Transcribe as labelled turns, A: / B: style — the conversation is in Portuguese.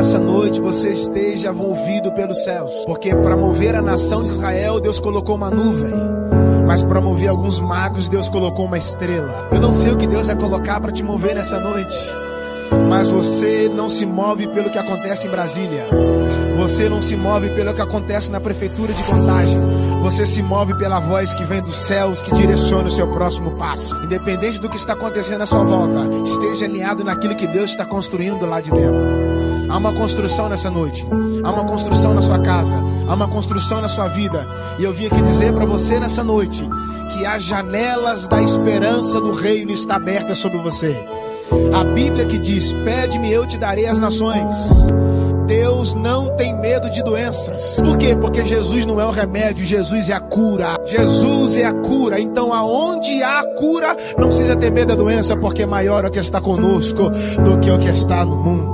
A: essa noite você esteja movido pelos céus, porque para mover a nação de Israel, Deus colocou uma nuvem, mas para mover alguns magos, Deus colocou uma estrela. Eu não sei o que Deus vai colocar para te mover nessa noite, mas você não se move pelo que acontece em Brasília, você não se move pelo que acontece na prefeitura de Contagem, você se move pela voz que vem dos céus, que direciona o seu próximo passo. Independente do que está acontecendo à sua volta, esteja alinhado naquilo que Deus está construindo do lado de dentro. Há uma construção nessa noite, há uma construção na sua casa, há uma construção na sua vida. E eu vim aqui dizer para você nessa noite que as janelas da esperança do reino estão abertas sobre você. A Bíblia que diz: pede-me, eu te darei as nações. Deus não tem medo de doenças. Por quê? Porque Jesus não é o remédio, Jesus é a cura. Jesus é a cura. Então aonde há cura, não precisa ter medo da doença, porque maior é o que está conosco do que o que está no mundo.